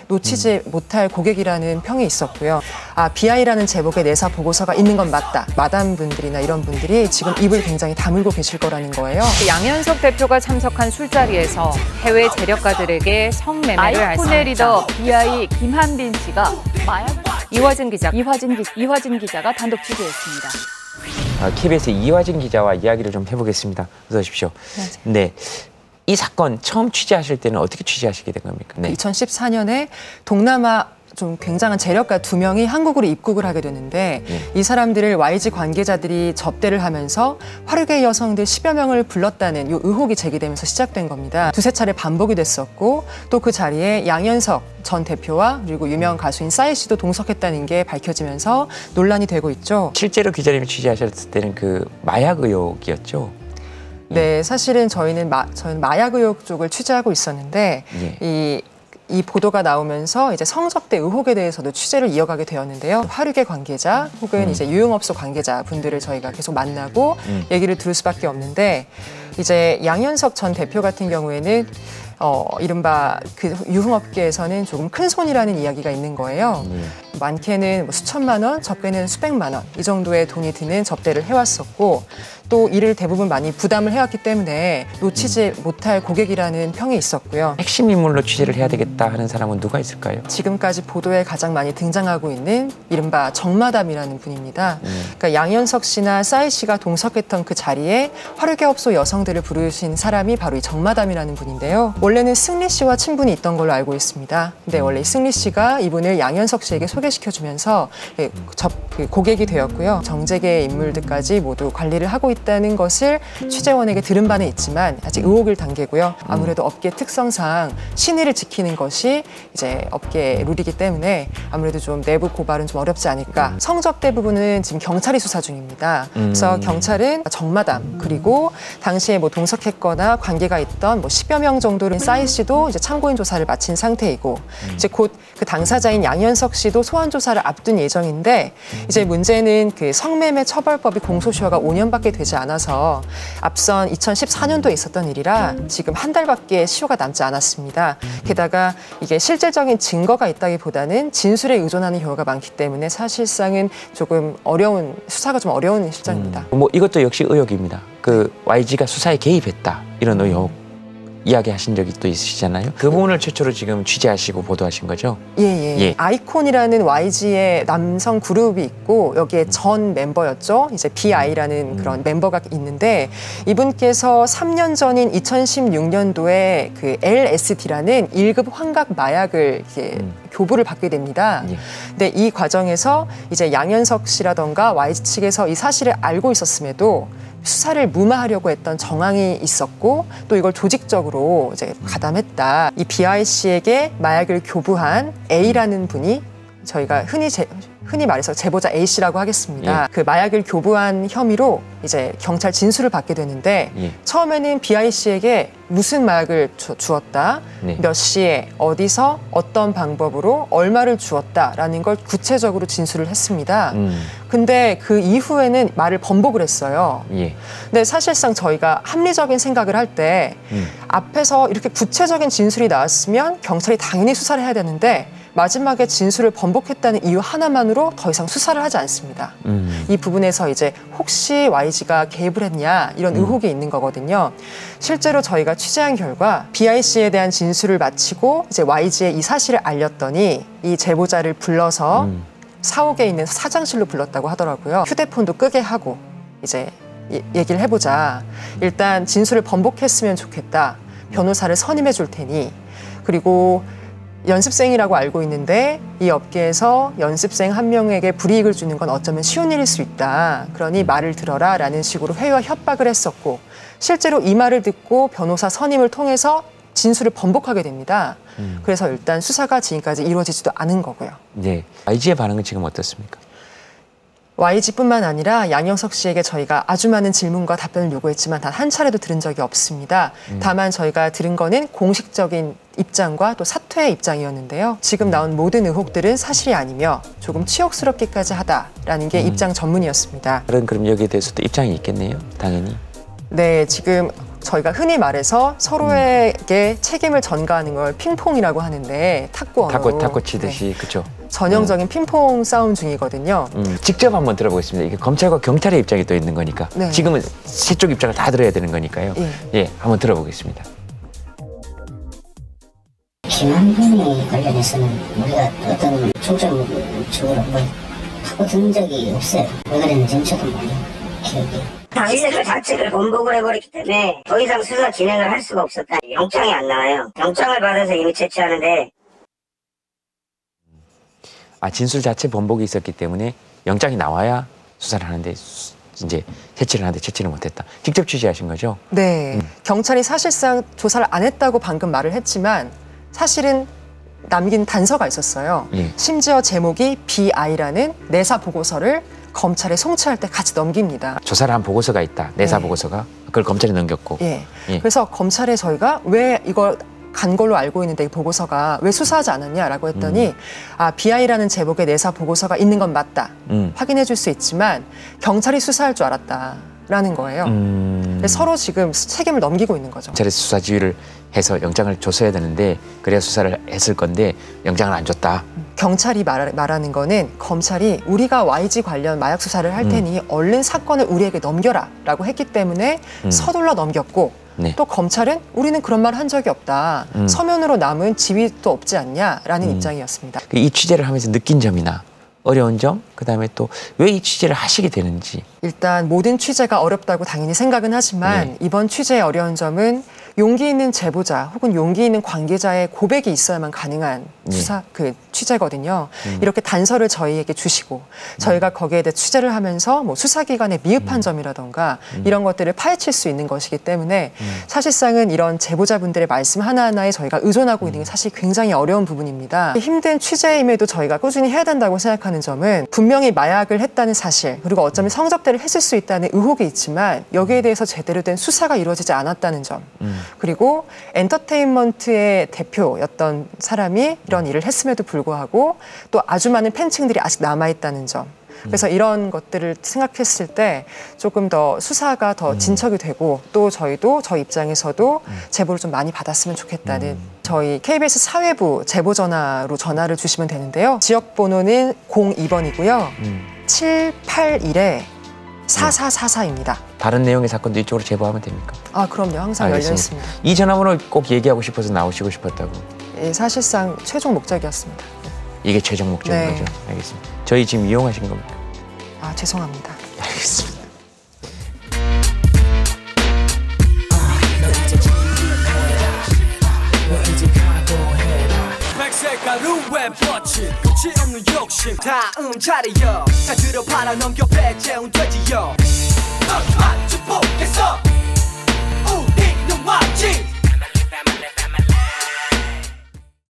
놓치지 못할 고객이라는 평이 있었고요. 아, BI라는 제목의 내사 보고서가 있는 건 맞다. 마담분들이나 이런 분들이 지금 입을 굉장히 다물고 계실 거라는 거예요. 양현석 대표가 참석한 술자리에서 해외 재력가들에게 성매매를 아이콘의 리더 BI 김한빈 씨가 이화진 기자가 단독 취재했습니다. KBS 이화진 기자와 이야기를 좀 해보겠습니다. 어서 오십시오. 네. 이 사건 처음 취재하실 때는 어떻게 취재하시게 된 겁니까? 네. 2014년에 동남아 좀 굉장한 재력가 2명이 한국으로 입국을 하게 되는데 이 사람들을 YG 관계자들이 접대를 하면서 화류계 여성들 10여 명을 불렀다는 이 의혹이 제기되면서 시작된 겁니다. 두세 차례 반복이 됐었고 또 그 자리에 양현석 전 대표와 그리고 유명 가수인 싸이 씨도 동석했다는 게 밝혀지면서 논란이 되고 있죠. 실제로 기자님이 취재하셨을 때는 그 마약 의혹이었죠? 네, 사실은 저희는 마약 의혹 쪽을 취재하고 있었는데 이 보도가 나오면서 이제 성접대 의혹에 대해서도 취재를 이어가게 되었는데요. 화류계 관계자 혹은 이제 유흥업소 관계자 분들을 저희가 계속 만나고 얘기를 들을 수밖에 없는데 이제 양현석 전 대표 같은 경우에는 이른바 그 유흥업계에서는 조금 큰 손이라는 이야기가 있는 거예요. 많게는 뭐 수천만 원, 적게는 수백만 원 이 정도의 돈이 드는 접대를 해왔었고 또 이를 대부분 많이 부담을 해왔기 때문에 놓치지 못할 고객이라는 평이 있었고요. 핵심 인물로 취재를 해야 되겠다 하는 사람은 누가 있을까요? 지금까지 보도에 가장 많이 등장하고 있는 이른바 정마담이라는 분입니다. 그러니까 양현석 씨나 싸이 씨가 동석했던 그 자리에 화류계업소 여성들을 부르신 사람이 바로 이 정마담이라는 분인데요. 원래는 승리 씨와 친분이 있던 걸로 알고 있습니다. 근데 원래 승리 씨가 이분을 양현석 씨에게 소개시켜주면서 그 고객이 되었고요. 정재계 인물들까지 모두 관리를 하고 있다는 것을 취재원에게 들은 바는 있지만 아직 의혹일 단계고요. 아무래도 업계 특성상 신의를 지키는 것이 이제 업계 룰이기 때문에 아무래도 좀 내부 고발은 좀 어렵지 않을까. 성접대 부분은 지금 경찰이 수사 중입니다. 그래서 경찰은 정마담 그리고 당시에 뭐 동석했거나 관계가 있던 뭐 10여 명 정도를 싸이 씨도 이제 참고인 조사를 마친 상태이고 이제 곧 그 당사자인 양현석 씨도 소환 조사를 앞둔 예정인데 이제 문제는 그 성매매 처벌법이 공소시효가 5년밖에 되지 않아서 앞선 2014년도에 있었던 일이라 지금 한 달밖에 시효가 남지 않았습니다. 게다가 이게 실질적인 증거가 있다기보다는 진술에 의존하는 경우가 많기 때문에 사실상은 조금 수사가 좀 어려운 실정입니다. 뭐 이것도 역시 의혹입니다. 그 YG가 수사에 개입했다 이런 의혹. 이야기하신 적이 또 있으시잖아요. 그 부분을 최초로 지금 취재하시고 보도하신 거죠? 예. 아이콘이라는 YG의 남성 그룹이 있고 여기에 전 멤버였죠. 이제 BI라는 그런 멤버가 있는데 이분께서 3년 전인 2016년도에 그 LSD라는 1급 환각 마약을 이렇게 교부를 받게 됩니다. 근데 이 과정에서 이제 양현석 씨라던가 YG 측에서 이 사실을 알고 있었음에도 수사를 무마하려고 했던 정황이 있었고 또 이걸 조직적으로 이제 가담했다. 이 BI 씨에게 마약을 교부한 A라는 분이 저희가 흔히 말해서 제보자 A 씨라고 하겠습니다. 그 마약을 교부한 혐의로 이제 경찰 진술을 받게 되는데 처음에는 BI 씨에게 무슨 마약을 주었다, 몇 시에, 어디서, 어떤 방법으로 얼마를 주었다라는 걸 구체적으로 진술을 했습니다. 근데 그 이후에는 말을 번복을 했어요. 근데 사실상 저희가 합리적인 생각을 할 때 앞에서 이렇게 구체적인 진술이 나왔으면 경찰이 당연히 수사를 해야 되는데 마지막에 진술을 번복했다는 이유 하나만으로 더 이상 수사를 하지 않습니다. 이 부분에서 이제 혹시 YG가 개입을 했냐 이런 의혹이 있는 거거든요. 실제로 저희가 취재한 결과 BI 씨에 대한 진술을 마치고 이제 YG에 이 사실을 알렸더니 이 제보자를 불러서 사옥에 있는 사장실로 불렀다고 하더라고요. 휴대폰도 끄게 하고 이제 얘기를 해보자. 일단 진술을 번복했으면 좋겠다. 변호사를 선임해 줄 테니 그리고 연습생이라고 알고 있는데 이 업계에서 연습생 한 명에게 불이익을 주는 건 어쩌면 쉬운 일일 수 있다. 그러니 말을 들어라 라는 식으로 회유와 협박을 했었고 실제로 이 말을 듣고 변호사 선임을 통해서 진술을 번복하게 됩니다. 그래서 일단 수사가 지금까지 이루어지지도 않은 거고요. 네, YG의 반응은 지금 어떻습니까? YG뿐만 아니라 양현석 씨에게 저희가 아주 많은 질문과 답변을 요구했지만 단 한 차례도 들은 적이 없습니다. 다만 저희가 들은 거는 공식적인 입장과 또 사퇴의 입장이었는데요. 지금 나온 모든 의혹들은 사실이 아니며 조금 치욕스럽기까지 하다라는 게 입장 전문이었습니다. 그럼 여기에 대해서도 입장이 있겠네요, 당연히. 네, 지금 저희가 흔히 말해서 서로에게 책임을 전가하는 걸 핑퐁이라고 하는데 탁구 언어로 탁구 치듯이 그렇죠. 전형적인 핑퐁 싸움 중이거든요. 직접 한번 들어보겠습니다. 이게 검찰과 경찰의 입장이 또 있는 거니까 네. 지금은 세 쪽 입장을 다 들어야 되는 거니까요. 예, 한번 들어보겠습니다. 김한빈이 관련해서는 우리가 어떤 중점적으로 뭐 하고 든 적이 없어요. 왜 그랬는지 저도 몰라요. 기억이. 당시에 그 자체를 번복을 해버렸기 때문에 더 이상 수사 진행을 할 수가 없었다. 영장이 안 나와요. 영장을 받아서 이미 채취하는데 진술 자체 번복이 있었기 때문에 영장이 나와야 수사를 하는데 이제 채취를 하는데 채취를 못했다. 직접 취재하신 거죠? 네. 경찰이 사실상 조사를 안 했다고 방금 말을 했지만 사실은 남긴 단서가 있었어요. 예. 심지어 제목이 BI라는 내사 보고서를 검찰에 송치할 때 같이 넘깁니다. 조사를 한 보고서가 있다. 내사 네. 보고서가. 그걸 검찰에 넘겼고. 예. 예. 그래서 검찰에 저희가 왜 이걸 간 걸로 알고 있는데 이 보고서가 왜 수사하지 않았냐라고 했더니 BI라는 제목의 내사 보고서가 있는 건 맞다. 확인해 줄 수 있지만 경찰이 수사할 줄 알았다라는 거예요. 그래서 서로 지금 책임을 넘기고 있는 거죠. 검찰에서 수사 지휘를 해서 영장을 줬어야 되는데 그래야 수사를 했을 건데 영장을 안 줬다. 경찰이 말하는 거는 검찰이 우리가 YG 관련 마약 수사를 할 테니 얼른 사건을 우리에게 넘겨라라고 했기 때문에 서둘러 넘겼고 네. 또 검찰은 우리는 그런 말 한 적이 없다. 서면으로 남은 지휘도 없지 않냐라는 입장이었습니다. 이 취재를 하면서 느낀 점이나 어려운 점, 그다음에 또 왜 이 취재를 하시게 되는지. 일단 모든 취재가 어렵다고 당연히 생각은 하지만 네. 이번 취재의 어려운 점은 용기 있는 제보자 혹은 용기 있는 관계자의 고백이 있어야만 가능한 수사 취재거든요. 이렇게 단서를 저희에게 주시고 저희가 거기에 대해 취재를 하면서 뭐 수사기관의 미흡한 점이라던가 이런 것들을 파헤칠 수 있는 것이기 때문에 사실상은 이런 제보자분들의 말씀 하나하나에 저희가 의존하고 있는 게 사실 굉장히 어려운 부분입니다. 힘든 취재임에도 저희가 꾸준히 해야 된다고 생각하는 점은 분명히 마약을 했다는 사실 그리고 어쩌면 성접대를 했을 수 있다는 의혹이 있지만 여기에 대해서 제대로 된 수사가 이루어지지 않았다는 점 그리고 엔터테인먼트의 대표였던 사람이 이런 일을 했음에도 불구하고 또 아주 많은 팬층들이 아직 남아있다는 점 그래서 이런 것들을 생각했을 때 조금 더 수사가 더 진척이 되고 또 저희도 저희 입장에서도 제보를 좀 많이 받았으면 좋겠다는 저희 KBS 사회부 제보 전화로 전화를 주시면 되는데요. 지역 번호는 02번이고요. 781-4444입니다. 다른 내용의 사건도 이쪽으로 제보하면 됩니까? 그럼요. 항상 열려 있습니다. 이 전화번호 꼭 얘기하고 싶어서 나오시고 싶었다고. 예, 사실상 최종 목적이었습니다. 이게 최종 목적인 네. 거죠. 알겠습니다. 저희 지금 이용하신 겁니까? 죄송합니다. 알겠습니다. 백색가루에 뻗친 끝이 없는 욕심 다음 차례여 다 들어 팔아 넘겨 배째운 돼지여